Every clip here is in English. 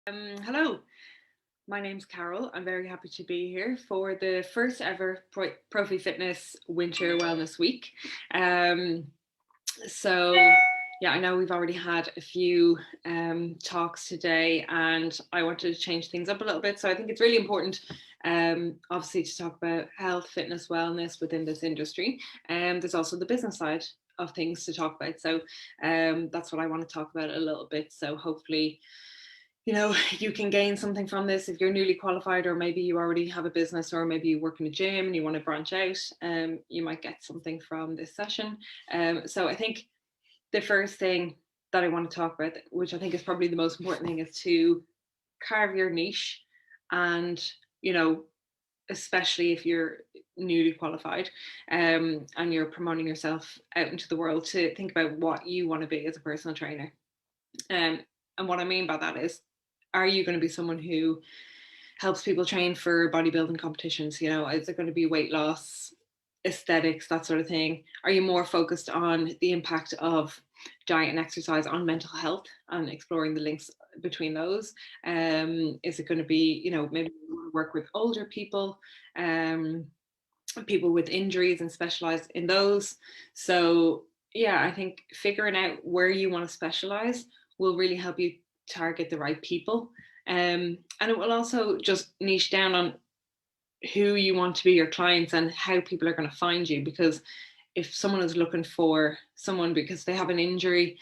Hello, my name's Carol. I'm very happy to be here for the first ever ProFi Fitness Winter Wellness Week. Um, so, yeah, I know we've already had a few talks today, and I wanted to change things up a little bit. So, I think it's really important, obviously, to talk about health, fitness, wellness within this industry. There's also the business side of things to talk about. So, that's what I want to talk about a little bit. So, hopefully, you can gain something from this if you're newly qualified, or maybe you already have a business, or maybe you work in a gym and you want to branch out. You might get something from this session. So I think the first thing that I want to talk about, which I think is probably the most important thing, is to carve your niche. And, especially if you're newly qualified, and you're promoting yourself out into the world, to think about what you want to be as a personal trainer. And what I mean by that is, are you going to be someone who helps people train for bodybuilding competitions? Is it going to be weight loss, aesthetics, that sort of thing? Are you more focused on the impact of diet and exercise on mental health and exploring the links between those? Is it going to be, maybe you want to work with older people, people with injuries, and specialize in those? So yeah, I think figuring out where you want to specialize will really help you target the right people. And it will also just niche down on who you want to be your clients and how people are going to find you. Because if someone is looking for someone because they have an injury,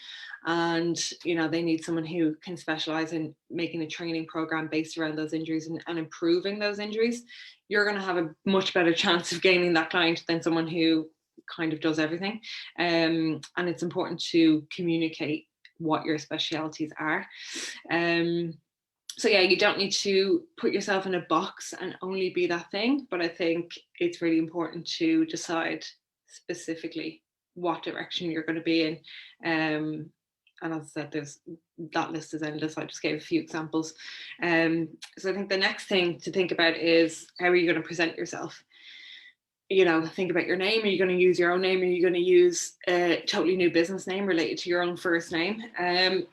and they need someone who can specialize in making a training program based around those injuries, and improving those injuries, you're going to have a much better chance of gaining that client than someone who kind of does everything. And it's important to communicate what your specialities are. So yeah, you don't need to put yourself in a box and only be that thing, but I think it's really important to decide specifically what direction you're going to be in. And as I said, there's that list is endless. I just gave a few examples. So I think the next thing to think about is, how are you going to present yourself? Think about your name. Are you going to use your own name? Are you going to use a totally new business name related to your own first name?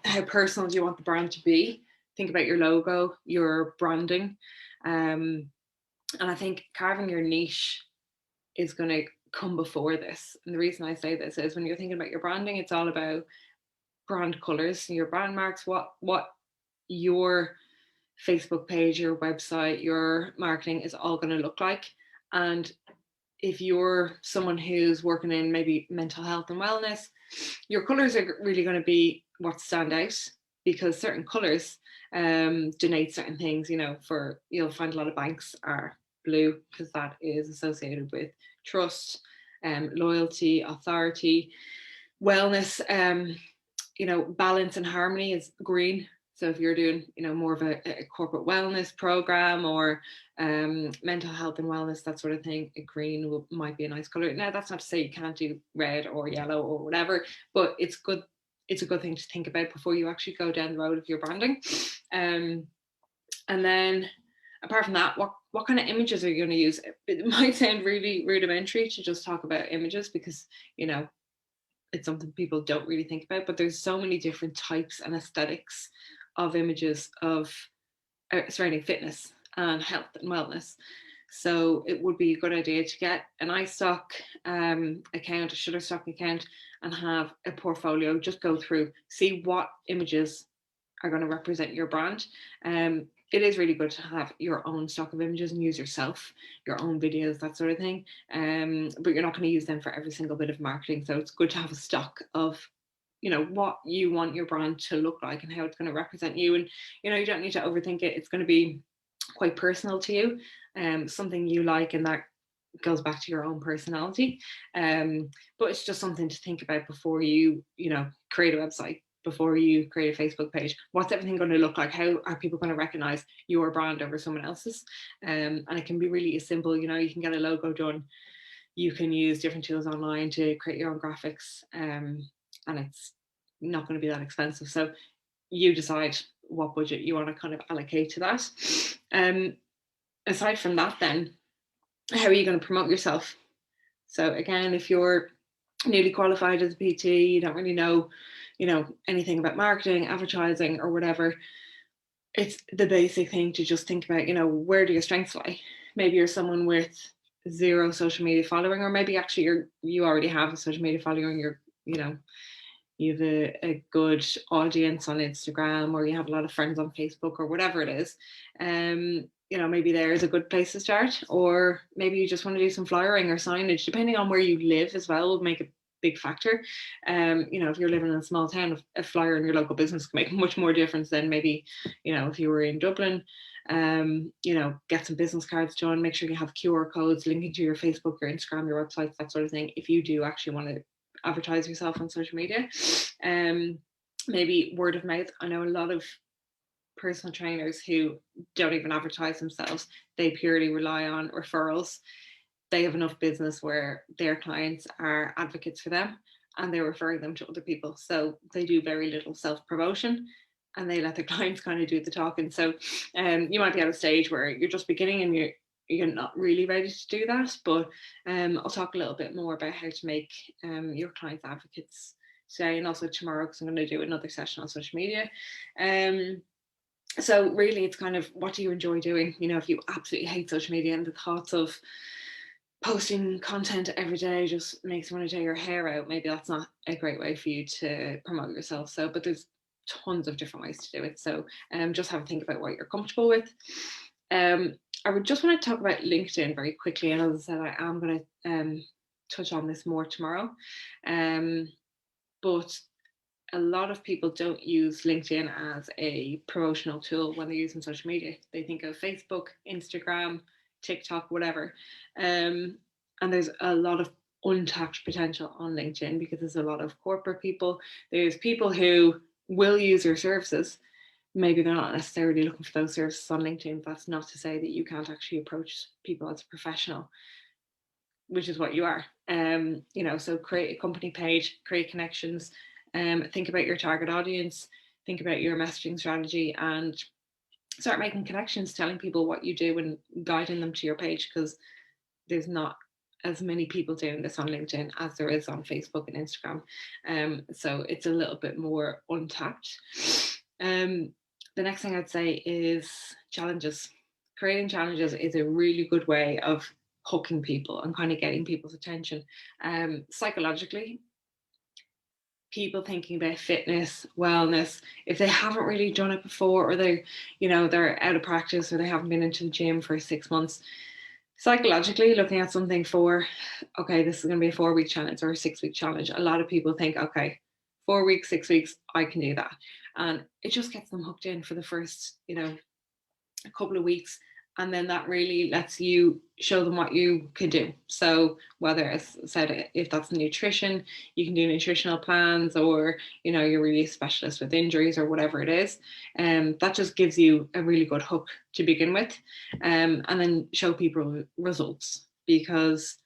How personal do you want the brand to be? Think about your logo, your branding. And I think carving your niche is going to come before this. And the reason I say this is, when you're thinking about your branding, it's all about brand colors, your brand marks, what your Facebook page, your website, your marketing is all going to look like. And if you're someone who's working in maybe mental health and wellness, your colors are really going to be what stand out, because certain colors denote certain things. You'll find a lot of banks are blue because that is associated with trust, loyalty, authority. Wellness, balance and harmony is green. So if you're doing, more of a corporate wellness program, or mental health and wellness, that sort of thing, a green might be a nice color. Now, that's not to say you can't do red or yellow or whatever, but it's good. It's a good thing to think about before you actually go down the road of your branding. And then, apart from that, what kind of images are you going to use? It might sound really rudimentary to just talk about images, because it's something people don't really think about, but there's so many different types and aesthetics of images of surrounding fitness and health and wellness. So it would be a good idea to get an iStock account, a Shutterstock account, and have a portfolio. Just go through, see what images are going to represent your brand. It is really good to have your own stock of images and use yourself, your own videos, that sort of thing. But you're not going to use them for every single bit of marketing. So it's good to have a stock of, what you want your brand to look like and how it's going to represent you. And, you don't need to overthink it. It's going to be quite personal to you, something you like, and that goes back to your own personality. But it's just something to think about before you, create a website, before you create a Facebook page. What's everything going to look like? How are people going to recognize your brand over someone else's? And it can be really simple. You can get a logo done. You can use different tools online to create your own graphics, and it's not going to be that expensive. So you decide what budget you want to kind of allocate to that. Aside from that, then, how are you going to promote yourself? So again, if you're newly qualified as a PT, you don't really know, anything about marketing, advertising, or whatever, it's the basic thing to just think about, where do your strengths lie? Maybe you're someone with zero social media following, or maybe actually you already have a social media following, and you have a good audience on Instagram, or you have a lot of friends on Facebook, or whatever it is. Maybe there is a good place to start, or maybe you just want to do some flyering or signage, depending on where you live as well, will make a big factor. If you're living in a small town, a flyer in your local business can make much more difference than maybe, if you were in Dublin. Get some business cards done, make sure you have QR codes linking to your Facebook, your Instagram, your websites, that sort of thing, if you do actually want to advertise yourself on social media. Maybe word of mouth. I know a lot of personal trainers who don't even advertise themselves, they purely rely on referrals. They have enough business where their clients are advocates for them, and they're referring them to other people, so they do very little self-promotion, and they let their clients kind of do the talking. So you might be at a stage where you're just beginning and you're not really ready to do that, but I'll talk a little bit more about how to make your clients advocates today, and also tomorrow, because I'm going to do another session on social media. So really, it's kind of, what do you enjoy doing? If you absolutely hate social media and the thoughts of posting content every day just makes you want to tear your hair out, maybe that's not a great way for you to promote yourself. So, but there's tons of different ways to do it. So just have a think about what you're comfortable with. I would just want to talk about LinkedIn very quickly. And as I said, I am going to touch on this more tomorrow. But a lot of people don't use LinkedIn as a promotional tool when they're using social media. They think of Facebook, Instagram, TikTok, whatever. And there's a lot of untapped potential on LinkedIn, because there's a lot of corporate people. There's people who will use your services. Maybe they're not necessarily looking for those services on LinkedIn. That's not to say that you can't actually approach people as a professional, which is what you are. So create a company page, create connections, think about your target audience, think about your messaging strategy, and start making connections, telling people what you do and guiding them to your page, because there's not as many people doing this on LinkedIn as there is on Facebook and Instagram. So it's a little bit more untapped. The next thing I'd say is challenges. Creating challenges is a really good way of hooking people and kind of getting people's attention. Psychologically, people thinking about fitness, wellness, if they haven't really done it before, or they're out of practice, or they haven't been into the gym for 6 months, psychologically looking at something for, okay, this is going to be a 4-week challenge or a 6-week challenge, a lot of people think, okay, 4 weeks, 6 weeks, I can do that. And it just gets them hooked in for the first, a couple of weeks. And then that really lets you show them what you can do. So whether, as I said, if that's nutrition, you can do nutritional plans, or, you're really a specialist with injuries or whatever it is. That just gives you a really good hook to begin with. And then show people results, because,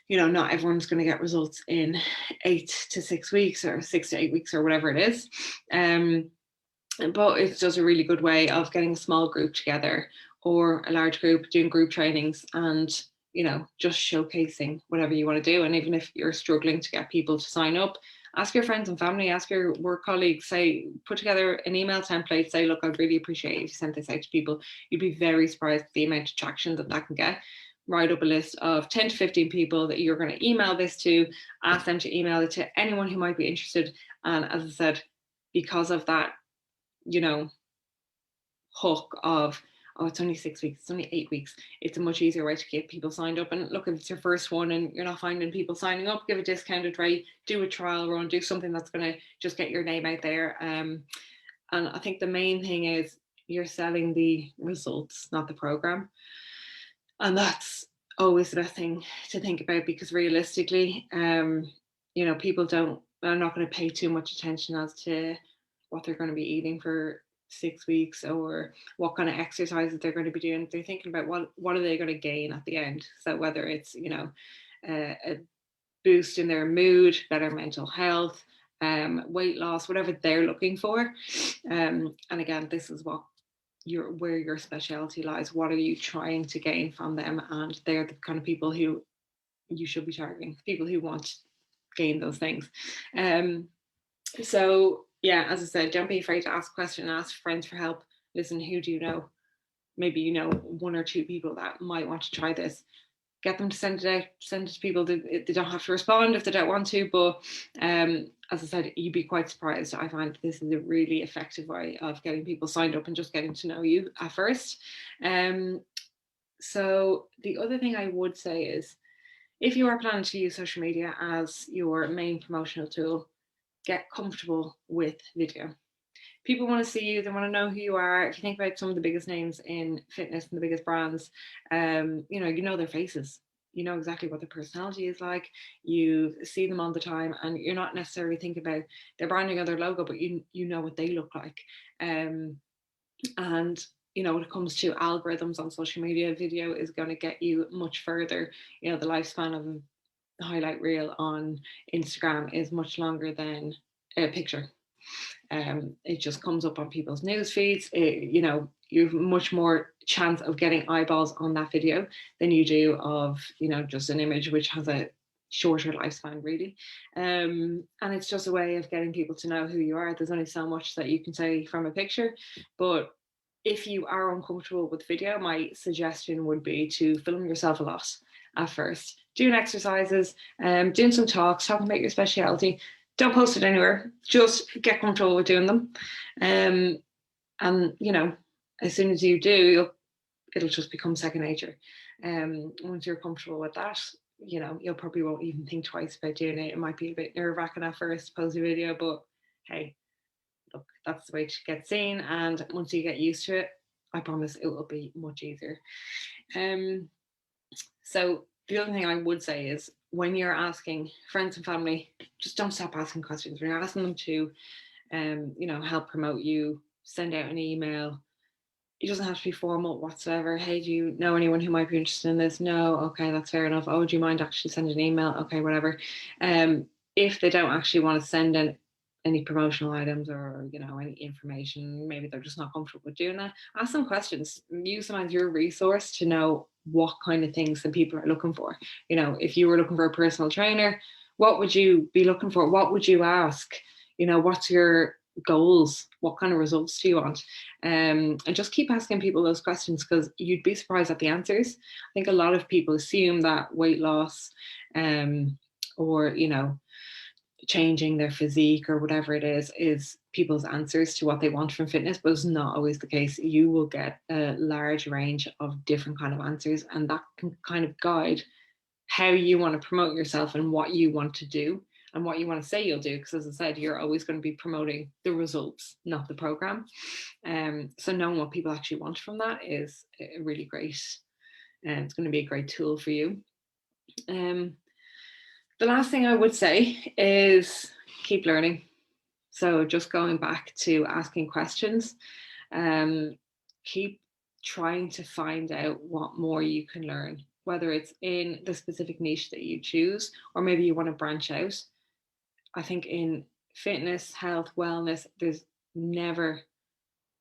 not everyone's going to get results in 8 to 6 weeks or 6 to 8 weeks or whatever it is. But it's just a really good way of getting a small group together, or a large group, doing group trainings, and just showcasing whatever you want to do. And even if you're struggling to get people to sign up, ask your friends and family, ask your work colleagues, say, put together an email template, say, look, I'd really appreciate if you sent this out to people. You'd be very surprised at the amount of traction that can get. Write up a list of 10 to 15 people that you're going to email this to, ask them to email it to anyone who might be interested. And as I said, because of that, hook of, oh, it's only 6 weeks, it's only 8 weeks, it's a much easier way to get people signed up. And look, if it's your first one and you're not finding people signing up, give a discounted rate, do a trial run, do something that's going to just get your name out there. And I think the main thing is you're selling the results, not the program. And that's always the best thing to think about, because realistically, people are not going to pay too much attention as to what they're going to be eating for 6 weeks, or what kind of exercises they're going to be doing. They're thinking about what are they going to gain at the end. So whether it's a boost in their mood, better mental health, weight loss, whatever they're looking for. And again, this is where your specialty lies. What are you trying to gain from them? And they're the kind of people who you should be targeting, people who want to gain those things. So yeah, as I said, don't be afraid to ask questions, ask friends for help. listen, who do you know? Maybe you know one or two people that might want to try this. Get them to send it out, send it to people. They don't have to respond if they don't want to, but as I said, you'd be quite surprised. I find this is a really effective way of getting people signed up and just getting to know you at first. So the other thing I would say is, if you are planning to use social media as your main promotional tool, get comfortable with video. People want to see you, they want to know who you are. If you think about some of the biggest names in fitness and the biggest brands, you know their faces. You know exactly what their personality is like. You see them all the time, and you're not necessarily thinking about their branding or their logo, but you know what they look like. And when it comes to algorithms on social media, video is going to get you much further. The lifespan of a highlight reel on Instagram is much longer than a picture. It just comes up on people's news feeds. You have much more chance of getting eyeballs on that video than you do of just an image which has a shorter lifespan, really. And it's just a way of getting people to know who you are. There's only so much that you can say from a picture, but if you are uncomfortable with video, my suggestion would be to film yourself a lot at first, doing exercises, doing some talks, talking about your speciality. Don't post it anywhere. Just get comfortable with doing them. And as soon as you do, it'll just become second nature. Once you're comfortable with that, you'll probably won't even think twice about doing it. It might be a bit nerve-wracking at first to post a video, but hey, look, that's the way to get seen. And once you get used to it, I promise it will be much easier. So the other thing I would say is, when you're asking friends and family, just don't stop asking questions. When you're asking them to, help promote you, send out an email. It doesn't have to be formal whatsoever. Hey, do you know anyone who might be interested in this? No. Okay, that's fair enough. Oh, do you mind actually sending an email? Okay, whatever. If they don't actually want to send any promotional items or any information, maybe they're just not comfortable with doing that, ask them questions. Use them as your resource to know what kind of things that people are looking for. If you were looking for a personal trainer, what would you be looking for? What would you ask? What's your goals? What kind of results do you want? And just keep asking people those questions, because you'd be surprised at the answers. I think a lot of people assume that weight loss or changing their physique or whatever it is people's answers to what they want from fitness, but it's not always the case. You will get a large range of different kind of answers, and that can kind of guide how you want to promote yourself and what you want to do and what you want to say you'll do. Because as I said, you're always going to be promoting the results, not the program. So knowing what people actually want from that is a really great, and it's going to be a great tool for you. The last thing I would say is keep learning. So just going back to asking questions, keep trying to find out what more you can learn, whether it's in the specific niche that you choose, or maybe you want to branch out. I think in fitness, health, wellness, there's never,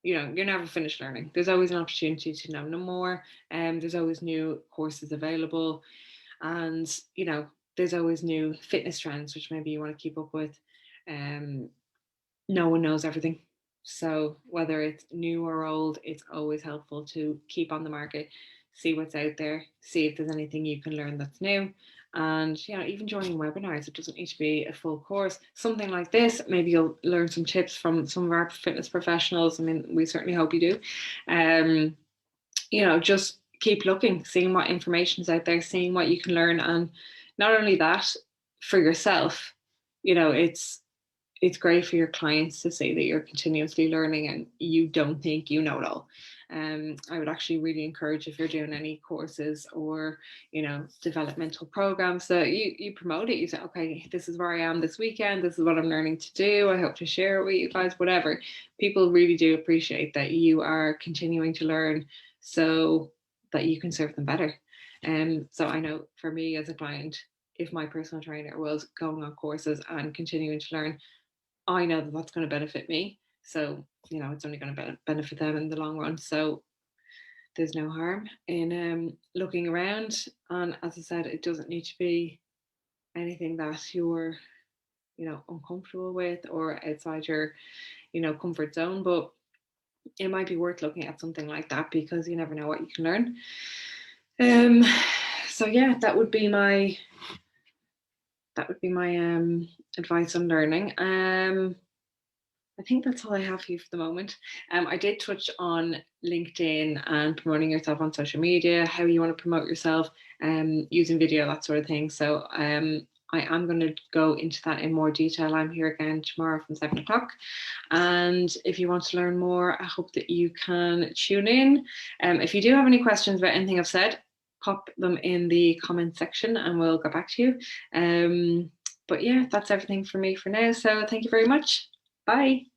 you're never finished learning. There's always an opportunity to know no more. There's always new courses available. And, there's always new fitness trends, which maybe you want to keep up with. No one knows everything. So whether it's new or old, it's always helpful to keep on the market, see what's out there, see if there's anything you can learn that's new. And even joining webinars, it doesn't need to be a full course. Something like this, maybe you'll learn some tips from some of our fitness professionals. I mean, we certainly hope you do. Just keep looking, seeing what information's out there, seeing what you can learn. And not only that, for yourself, it's great for your clients to see that you're continuously learning and you don't think you know it all. I would actually really encourage, if you're doing any courses or developmental programs, that you promote it. You say, okay, this is where I am this weekend, this is what I'm learning to do, I hope to share it with you guys, whatever. People really do appreciate that you are continuing to learn so that you can serve them better. So I know for me as a client, if my personal trainer was going on courses and continuing to learn, I know that that's going to benefit me. So, it's only going to benefit them in the long run. So there's no harm in looking around. And as I said, it doesn't need to be anything that you're, uncomfortable with or outside your, comfort zone. But it might be worth looking at something like that, because you never know what you can learn. So yeah, that would be my advice on learning. I think that's all I have for you for the moment. I did touch on LinkedIn and promoting yourself on social media, how you want to promote yourself, using video, that sort of thing. So I am going to go into that in more detail. I'm here again tomorrow from 7 o'clock. And if you want to learn more, I hope that you can tune in. If you do have any questions about anything I've said, pop them in the comment section and we'll get back to you. But yeah, that's everything for me for now. So thank you very much. Bye.